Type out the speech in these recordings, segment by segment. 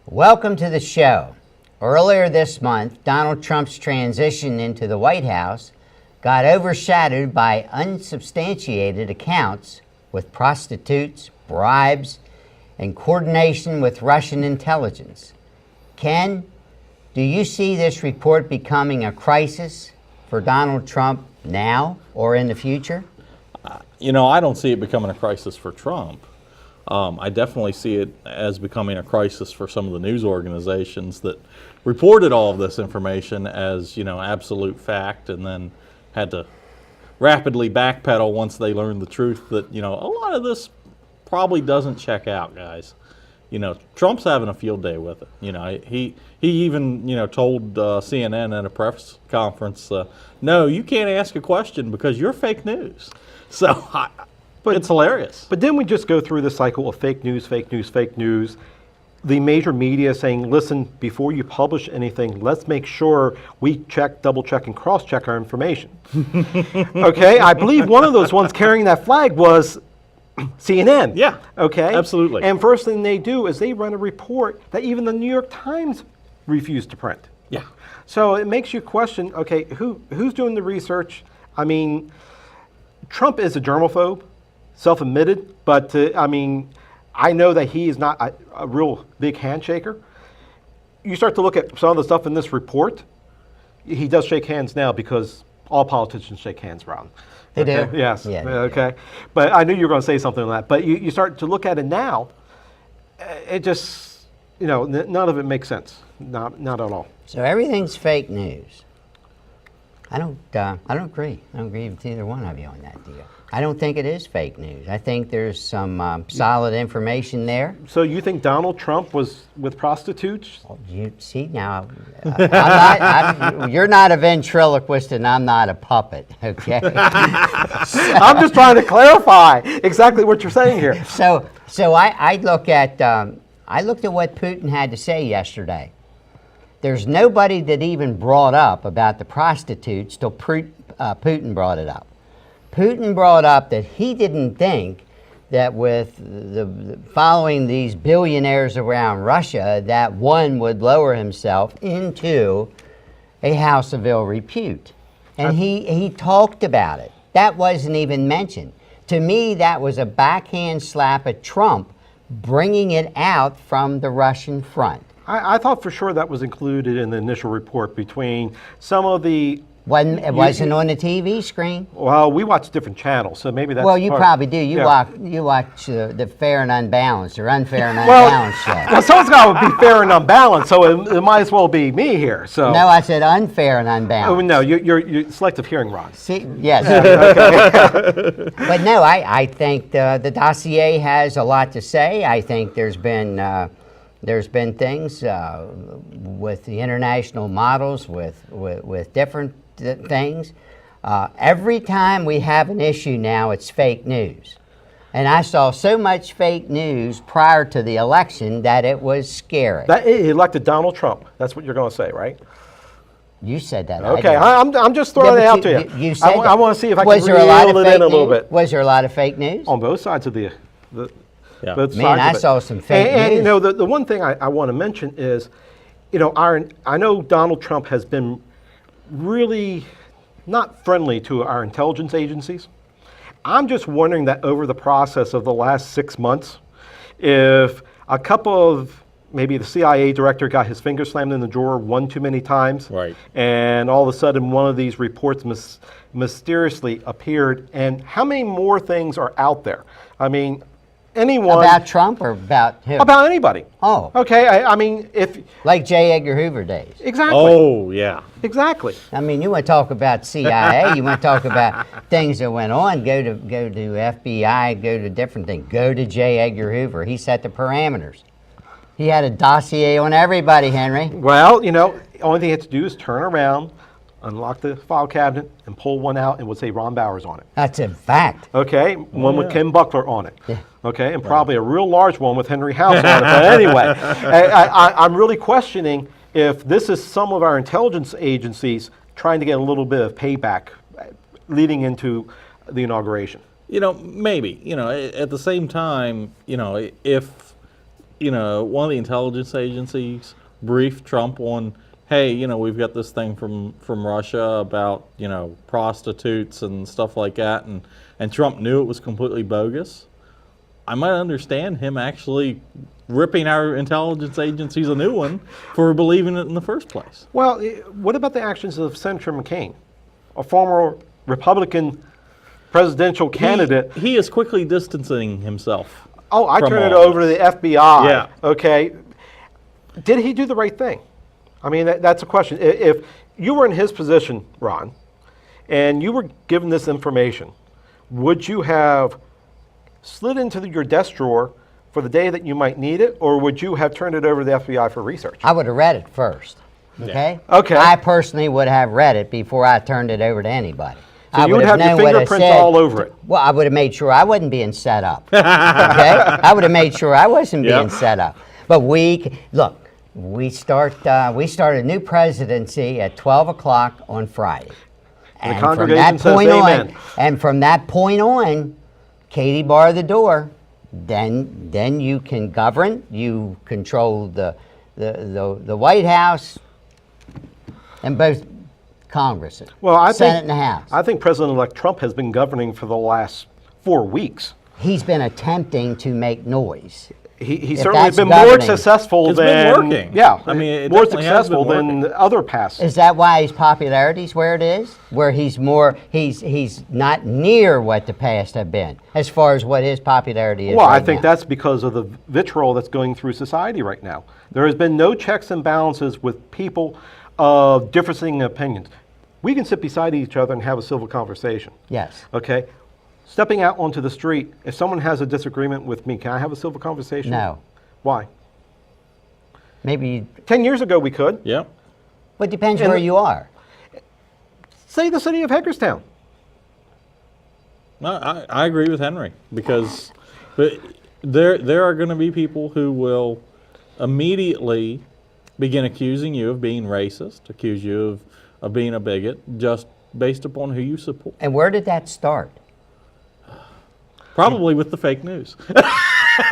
Welcome to the show. Earlier this month, Donald Trump's transition into the White House got overshadowed by unsubstantiated accounts with prostitutes, bribes, and coordination with Russian intelligence. Ken, do you see this report becoming a crisis for Donald Trump now or in the future? I don't see it becoming a crisis for Trump. I definitely see it as becoming a crisis for some of the news organizations that reported all of this information as, absolute fact, and then had to rapidly backpedal once they learned the truth that, a lot of this probably doesn't check out, guys. Trump's having a field day with it. He even, told CNN at a press conference, no, you can't ask a question because you're fake news. So but it's hilarious. But didn't we just go through the cycle of fake news, fake news, fake news? The major media saying, listen, before you publish anything, let's make sure we check, double check, and cross check our information. Okay, I believe one of those ones carrying that flag was CNN. Yeah, okay, absolutely. And first thing they do is they run a report that even the New York Times refused to print. Yeah. So it makes you question, okay, who's doing the research? I mean, Trump is a germaphobe, self-admitted, but I know that he is not a real big handshaker. You start to look at some of the stuff in this report, he does shake hands now because all politicians shake hands, Ron. They okay? do? Yes. Yeah, okay. But I knew you were going to say something on that. But you start to look at it now, it just, none of it makes sense. Not at all. So everything's fake news. I don't agree. I don't agree with either one of you on that deal. I don't think it is fake news. I think there's some solid information there. So you think Donald Trump was with prostitutes? Well, you see now, you're not a ventriloquist and I'm not a puppet, okay? I'm just trying to clarify exactly what you're saying here. So I looked at what Putin had to say yesterday. There's nobody that even brought up about the prostitutes till Putin brought it up. Putin brought up that he didn't think that with the following these billionaires around Russia, that one would lower himself into a house of ill repute. And he talked about it. That wasn't even mentioned. To me, that was a backhand slap at Trump, bringing it out from the Russian front. I thought for sure that was included in the initial report between some of the... It wasn't on the TV screen. Well, we watch different channels, so maybe that's... Well, you probably do. You watch the Fair and Unbalanced or Unfair and Unbalanced show. Well, someone's got to be fair and unbalanced, so it might as well be me here. So no, I said unfair and unbalanced. Oh, no, you're selective hearing, Ron. See, yes. But no, I think the dossier has a lot to say. I think there's been things with the international models, with different things. Every time we have an issue now, it's fake news. And I saw so much fake news prior to the election that it was scary. He elected Donald Trump. That's what you're going to say, right? You said that. Okay, I'm just throwing it out to you. You said I want to see if I can reel it in a little bit. Was there a lot of fake news? On both sides of the Man, I saw some fake news. And the one thing I want to mention is, I know Donald Trump has been really not friendly to our intelligence agencies. I'm just wondering that over the process of the last 6 months, if a couple of, maybe the CIA director got his finger slammed in the drawer one too many times, right, and all of a sudden one of these reports mysteriously appeared, and how many more things are out there? I mean, anyone... About Trump or about who? About anybody. Oh. Okay, I mean, if... Like J. Edgar Hoover days. Exactly. Oh, yeah. Exactly. I mean, you want to talk about CIA, you want to talk about things that went on, go to FBI, go to different things. Go to J. Edgar Hoover. He set the parameters. He had a dossier on everybody, Henry. Well, only thing he had to do is turn around, unlock the file cabinet, and pull one out and would say Ron Bowers on it. That's a fact. Okay, one with Ken Buckler on it. Yeah. Okay, and probably a real large one with Henry House on it. But anyway, I'm really questioning if this is some of our intelligence agencies trying to get a little bit of payback leading into the inauguration. Maybe. At the same time, if one of the intelligence agencies briefed Trump on, hey, we've got this thing from Russia about, prostitutes and stuff like that, and Trump knew it was completely bogus, I might understand him actually ripping our intelligence agencies a new one for believing it in the first place. Well, what about the actions of Senator McCain, a former Republican presidential candidate? He is quickly distancing himself. Oh, I from turn it all over to the FBI. Yeah. Okay. Did he do the right thing? I mean, that's a question. If you were in his position, Ron, and you were given this information, would you have slid into your desk drawer for the day that you might need it, or would you have turned it over to the FBI for research? I would have read it first. Okay? Okay. I personally would have read it before I turned it over to anybody. So I you would have your known what it fingerprints said. all over it. Well, I would have made sure I wasn't being set up. Okay? I would have made sure I wasn't being set up. But we start a new presidency at 12 o'clock on Friday. And the congregation says amen. And from that point on, Katie barred the door. Then you can govern. You control the White House and both Congresses. Well, Senate and the House. I think President-elect Trump has been governing for the last 4 weeks. He's been attempting to make noise. He certainly has that's been more governing. successful It's than been working. Yeah, I mean, it more definitely has been successful than working. other past. Is that why his popularity's where it is? Where he's not near what the past have been as far as what his popularity is. Well, right I think now. that's because of the vitriol that's going through society right now. There has been no checks and balances with people of differing opinions. We can sit beside each other and have a civil conversation. Yes. Okay? Stepping out onto the street, if someone has a disagreement with me, can I have a civil conversation? No. Why? Maybe. 10 years ago we could. Yep. But it depends And- where you are. Say the city of Hagerstown. No, I agree with Henry, because there are going to be people who will immediately begin accusing you of being racist, accuse you of being a bigot, just based upon who you support. And where did that start? Probably with the fake news.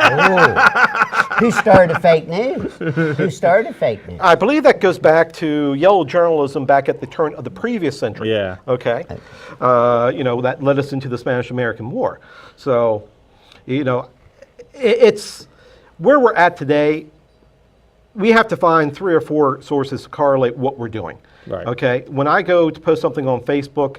Oh. Who started fake news? Who started fake news? I believe that goes back to yellow journalism back at the turn of the previous century. Yeah. Okay. That led us into the Spanish-American War. So, it's where we're at today. We have to find 3 or 4 sources to correlate what we're doing. Right. Okay. When I go to post something on Facebook,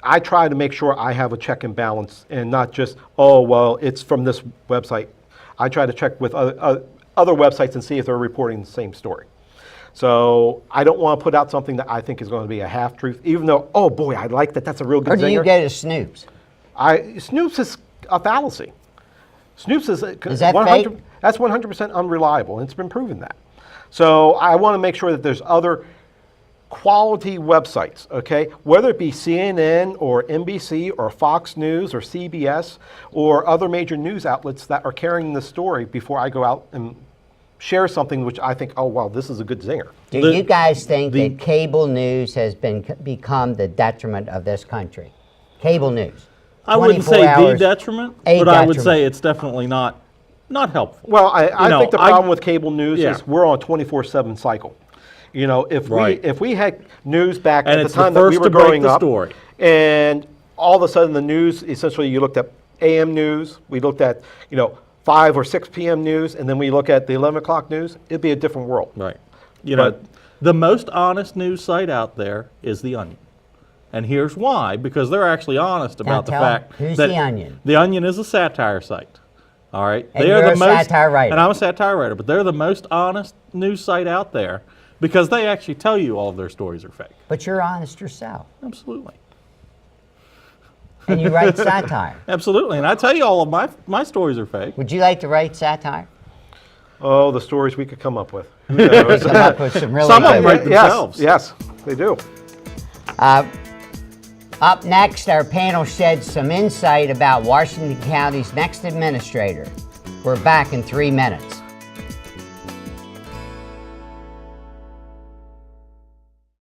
I try to make sure I have a check and balance and not just, oh, well, it's from this website. I try to check with other websites and see if they're reporting the same story. So I don't want to put out something that I think is going to be a half-truth, even though, oh boy, I like that. That's a real good Or do you zinger. go to Snoops? Snoops is a fallacy. Snoops is that 100, fake? That's 100% unreliable, and it's been proven that. So I want to make sure that there's other quality websites, okay? Whether it be CNN or NBC or Fox News or CBS or other major news outlets that are carrying the story before I go out and share something which I think, oh, wow, this is a good zinger. Do you guys think that cable news has become the detriment of this country? Cable news. I wouldn't 24 say the hours, detriment, a but I would detriment. say it's definitely not helpful. Well, I think the problem with cable news Yeah. is we're on a 24/7 cycle. Right. If we had news back And at it's the time the that we first were to break growing the up, story. and all of a sudden the news, essentially you looked at AM news, we looked at 5 or 6 p.m. news, and then we look at the 11 o'clock news, it'd be a different world. Right. But- The most honest news site out there is The Onion. And here's why, because they're actually honest about the tell fact who's that The Onion? The Onion is a satire site. All right. And you're a satire writer. And I'm a satire writer, but they're the most honest news site out there because they actually tell you all of their stories are fake. But you're honest yourself. Absolutely. And you write satire. Absolutely. And I tell you all of my stories are fake. Would you like to write satire? Oh, the stories we could come up with. Who knows? Come up with some really Some of them good- write themselves. Yes, they do. Up next, our panel sheds some insight about Washington County's next administrator. We're back in 3 minutes.